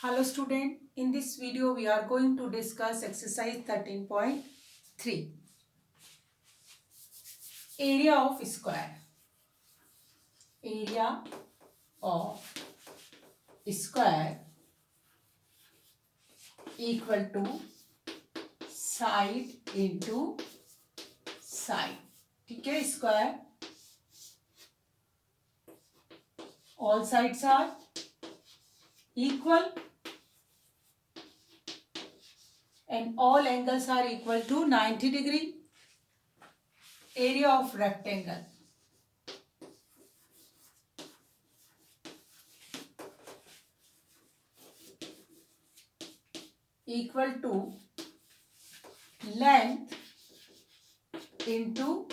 Hello student, in this video we are going to discuss exercise 13.3 area of square. Area of square equal to side into side. ठीक है, square all sides are equal and all angles are equal to 90 degree. Area of rectangle equal to length into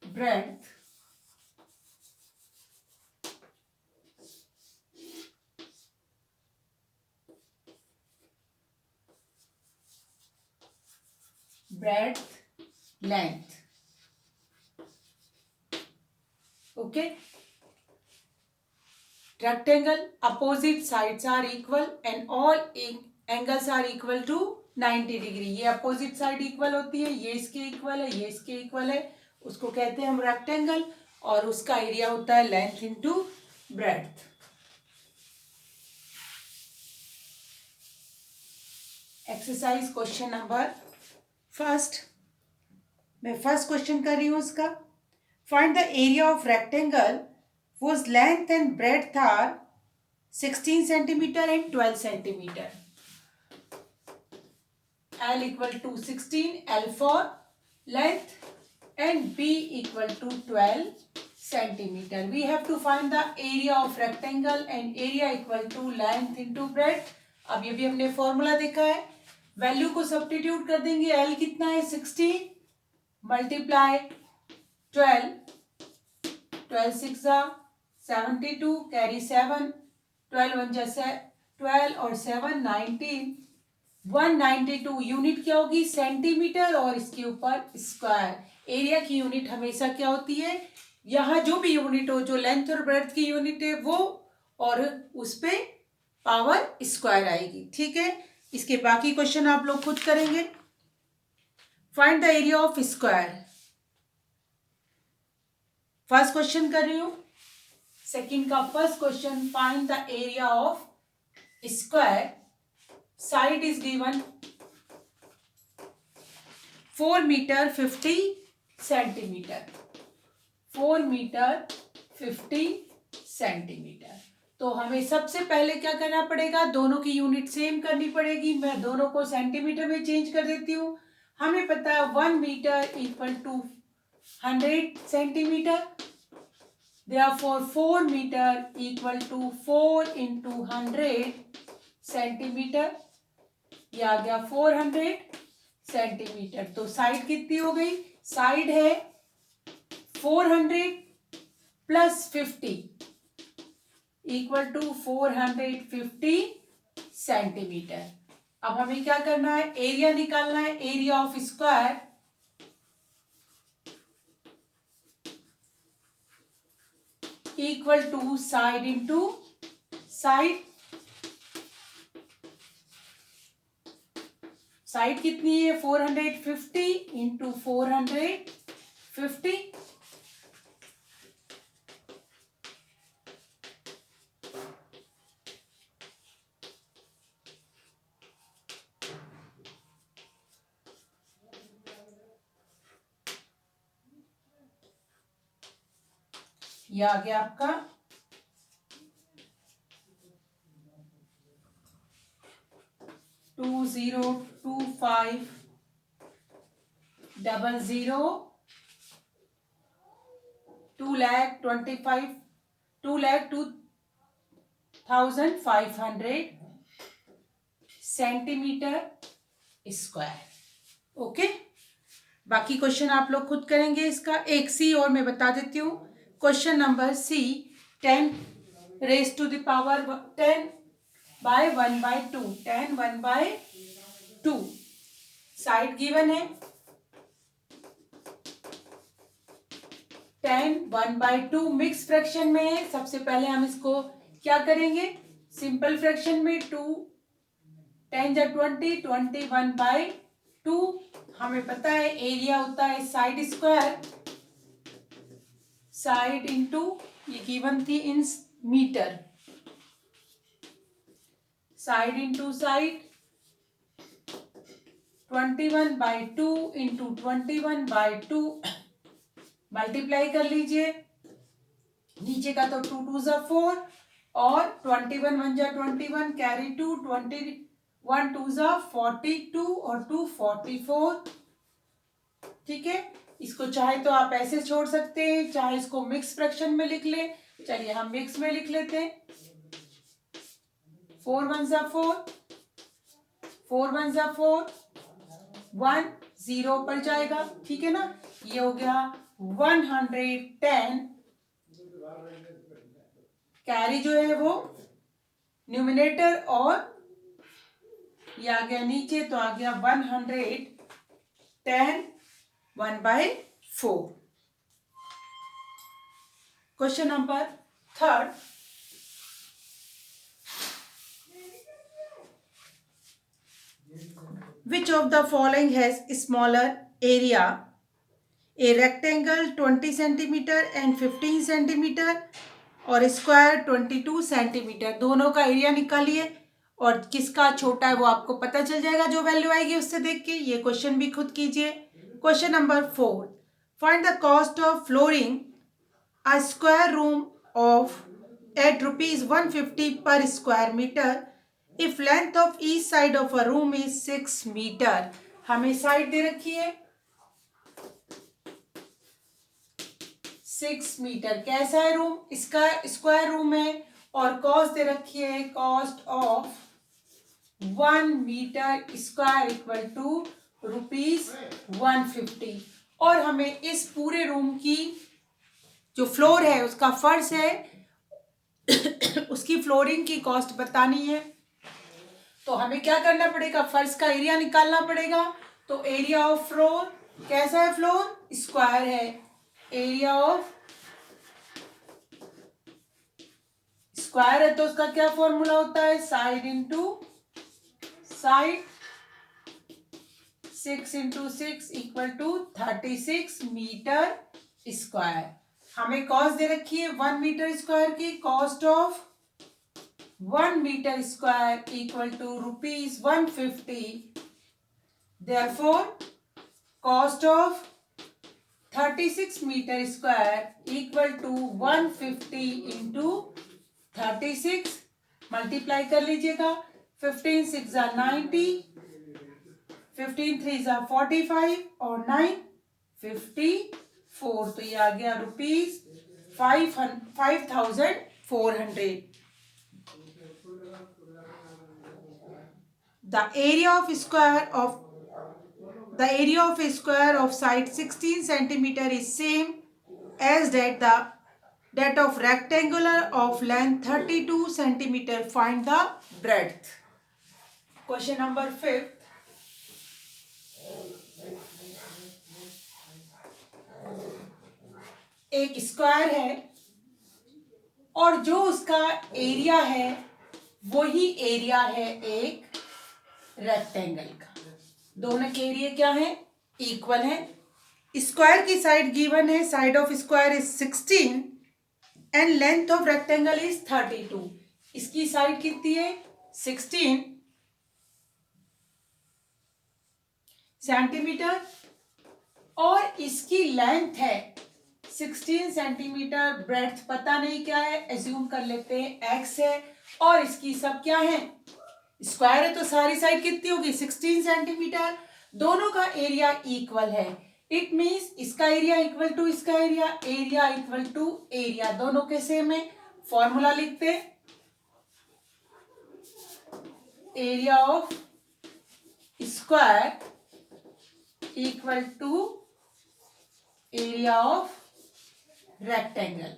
breadth length. Okay, rectangle opposite sides are equal and all angles are equal to 90 degree. ये opposite side equal होती है, ये इसके equal है, ये इसके equal है, उसको कहते हैं हम रेक्टेंगल और उसका एरिया होता है length into breadth. Exercise question number first. मैं फर्स्ट क्वेश्चन कर रही हूँ उसका. Find the area of rectangle whose length and breadth are 16 centimeter and 12 centimeter. L equal to 16, L for length, and B equal to 12 centimeter. We have to find the area of rectangle and area equal to length into breadth. अब ये भी हमने formula देखा है. Value को substitute कर देंगे. L कितना है 16 मल्टीप्लाई 12, 12 6 72 कैरी 7, 12 1 जैसे 12 और 7 19, 192 यूनिट क्या होगी सेंटीमीटर और इसके ऊपर स्क्वायर. एरिया की यूनिट हमेशा क्या होती है, यहाँ जो भी यूनिट हो, जो लेंथ और ब्रेड्थ की यूनिट है वो, और उस पे पावर स्क्वायर आएगी. ठीक है, इसके बाकी क्वेश्चन आप लोग खुद करेंगे. Find the area of square. First question कर रही हूं. सेकंड का first question, find the area of square. Side is given 4 metre 50 centimetre. 4 metre 50 centimetre. तो हमें सबसे पहले क्या करना पड़ेगा, दोनों की यूनिट सेम करनी पड़ेगी. मैं दोनों को सेंटीमीटर में चेंज कर देती हूँ. हमें पता है 1 metre equal to 100 centimetre. Therefore 4 meter equal to 4 into 100 centimetre. ये आ गया 400 सेंटीमीटर. तो साइड कितनी हो गई, साइड है 400 प्लस 50 इक्वल टू 450 सेंटीमीटर. अब हमें क्या करना है, एरिया निकालना है. Area of square equal to side into side. Side कितनी है 450 इंटू 450. ये आ गया आपका 202500 2,02,500 सेंटीमीटर स्क्वायर. ओके, बाकी क्वेश्चन आप लोग खुद करेंगे. इसका एक सी और मैं बता देती हूँ. Question number C, 10 raise to the power 10 by 1/2, 10 1/2. Side given है 10 1/2 मिक्स फ्रैक्शन में है. सबसे पहले हम इसको क्या करेंगे, सिंपल फ्रैक्शन में 2 10 जा 20, 21/2। हमें पता है एरिया होता है साइड स्क्वायर, साइड इंटू, ये गिवन थी in metre, side into side, 21/2 into 21/2 multiply कर लीजिए। नीचे का तो 2 2 जा 4 और 21 1 जा 21, कैरी 2, 21 2 जा 42 और 2 44। ठीक है, इसको चाहे तो आप ऐसे छोड़ सकते हैं, चाहे इसको मिक्स फ्रैक्शन में लिख ले। चलिए हम मिक्स में लिख लेते हैं। 4 1 जा 4, 4 1 जा 4, 1 0 पर जाएगा। ठीक है ना, ये हो गया 110। कैरी जो है वो न्यूमिनेटर और ये आ गया नीचे, तो आ गया 110 1/4। Question number 3। Which of the following has smaller area? A rectangle 20 centimeter and 15 centimeter और स्क्वायर 22 सेंटीमीटर। दोनों का एरिया निकालिए और किसका छोटा है वो आपको पता चल जाएगा, जो वैल्यू आएगी उससे देख के। ये क्वेश्चन भी खुद कीजिए। Question number 4, find the cost of flooring a square room of at ₹150 per square metre if length of each side of a room is 6 metre. हमें साइड दे रखी है 6 मीटर। कैसा है रूम? इसका स्क्वायर रूम है और कॉस्ट दे रखी है, cost of 1 metre square equal to ₹150। और हमें इस पूरे रूम की जो फ्लोर है, उसका फर्श है उसकी फ्लोरिंग की कॉस्ट बतानी है। तो हमें क्या करना पड़ेगा, फर्श का एरिया निकालना पड़ेगा। तो एरिया ऑफ फ्लोर, कैसा है फ्लोर? स्क्वायर है। एरिया ऑफ स्क्वायर है तो उसका क्या फॉर्मूला होता है, side into side, 6 into 6 equal to 36 metre square. हमें कॉस्ट दे रखी है 1 मीटर स्क्वायर की, cost of 1 metre square equal to ₹150। Therefore, cost of 36 metre square equal to 150 into 36, multiply कर लीजिएगा। 15 6 जा 90, 15 3 जा 45 और 9 54। तो ये आ गया ₹5400। The area of a square of side 16 centimeter is same as that of rectangular of length 32 centimeter. Find the breadth. Question number 5. एक स्क्वायर है और जो उसका एरिया है वही एरिया है एक रेक्टेंगल का। दोनों के एरिया क्या है, इक्वल है। स्क्वायर की साइड गिवन है, side of square is 16 and length of rectangle is 32। इसकी साइड कितनी है, 16 सेंटीमीटर और इसकी लेंथ है 16 सेंटीमीटर। ब्रेड्थ पता नहीं क्या है, एज्यूम कर लेते हैं x है और इसकी सब क्या है, स्क्वायर है तो सारी साइड कितनी होगी, 16 सेंटीमीटर। दोनों का एरिया इक्वल है। इट मीन्स इसका एरिया इक्वल टू इसका area, area equal to area, दोनों के सेम है। फॉर्मूला लिखते, area of square equal to area of rectangle.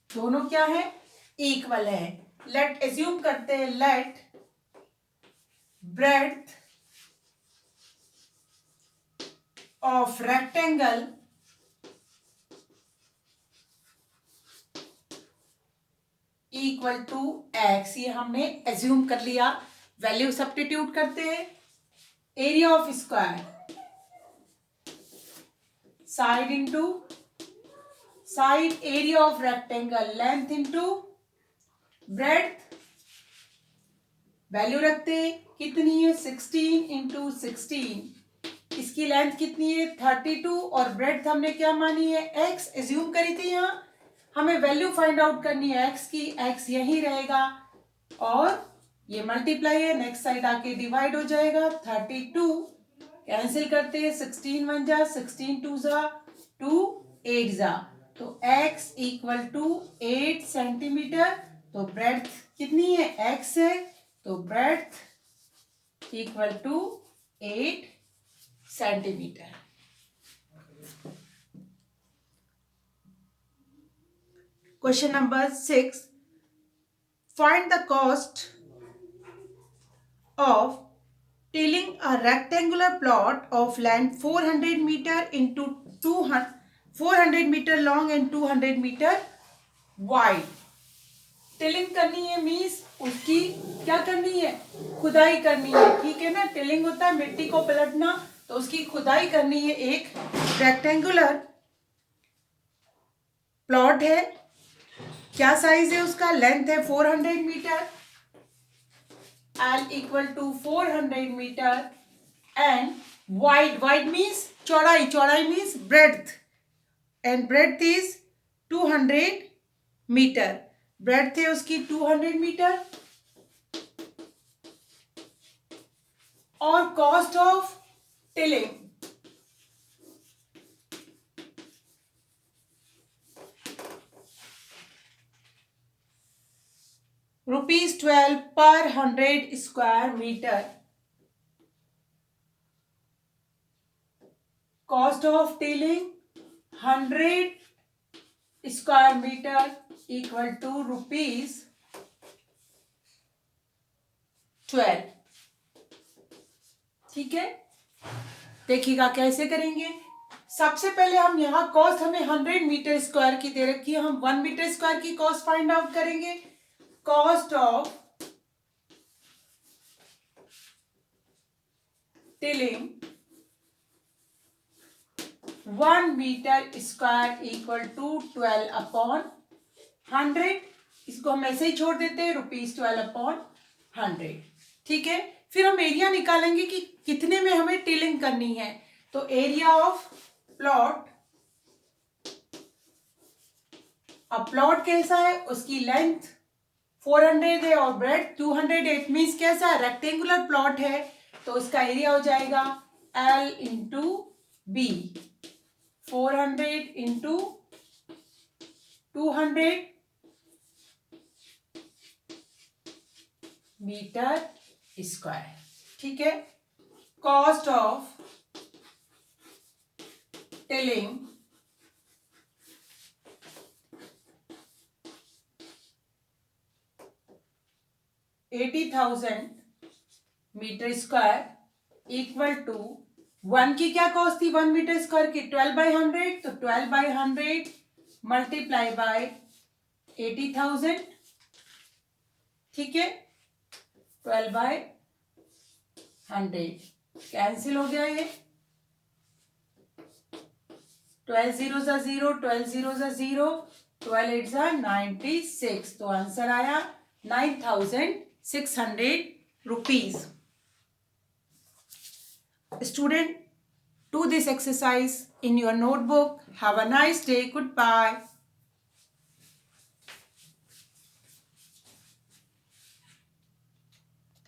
दोनों क्या है, इक्वल है। लेट एज्यूम करते हैं, let breadth of rectangle equal to X, ये हमने एज्यूम कर लिया, वैल्यू सब्स्टिट्यूट करते हैं। Area of square, side into side, area of rectangle, length into breadth, value रखते हैं, कितनी है 16 इंटू 16, इसकी लेंथ कितनी है 32 और ब्रेड्थ हमने क्या मानी है x एज्यूम करी थी। यहाँ हमें वैल्यू फाइंड आउट करनी है x की, x यही रहेगा और ये मल्टीप्लाई है, नेक्स्ट साइड आके डिवाइड हो जाएगा, 32 कैंसिल करते हैं, 16 1 जा 16 2 जा 2 8 जा, तो x इक्वल टू 8 सेंटीमीटर। तो ब्रेड्थ कितनी है x है, तो breadth equal to 8 centimetre. Question number 6, find the cost of tilling a rectangular plot of land 400 meter into 400 meter long and 200 meter wide। Tilling करनी है मीन्स उसकी क्या करनी है, खुदाई करनी है, ठीक है ना। टिलिंग होता है मिट्टी को पलटना, तो उसकी खुदाई करनी है। एक रेक्टेंगुलर प्लॉट है, क्या साइज है उसका, लेंथ है 400 metre, L equal to 400 meter and wide means चौड़ाई, चौड़ाई means breadth and breadth is 200 meter, breadth है उसकी 200 मीटर। और cost of tilling, ₹12 per 100 square meter। Cost of tilling 100 square meter equal to ₹12। ठीक है, देखिएगा कैसे करेंगे। सबसे पहले हम यहाँ कॉस्ट हमें 100 मीटर स्क्वायर की दे रखी है, हम 1 मीटर स्क्वायर की कॉस्ट फाइंड आउट करेंगे। Cost of tilling 1 metre square equal to 12 upon 100, इसको हम ऐसे ही छोड़ देते हैं, ₹12 अपॉन 100। ठीक है, फिर हम एरिया निकालेंगे कि कितने में हमें टिलिंग करनी है। तो एरिया ऑफ प्लॉट, अब प्लॉट कैसा है, उसकी लेंथ 400 है और ब्रेड 200 है, मीन्स कैसा है, रेक्टेंगुलर प्लॉट है, तो उसका एरिया हो जाएगा L into B, 400 into 200 metre square. ठीक है, cost of tilling 80,000 metre square equal to 1 की क्या कॉस्ट थी 1 मीटर स्क्वायर की, 12/100, तो 12/100 मल्टीप्लाई बाय 80,000। ठीक है, 12/100 कैंसिल हो गया, ये 12 0 ज़ा 0, 12 0 ज़ा 0, 12 8 ज़ा 96, तो आंसर आया 9,600 rupees। Student, do this exercise in your notebook. Have a nice day. Goodbye.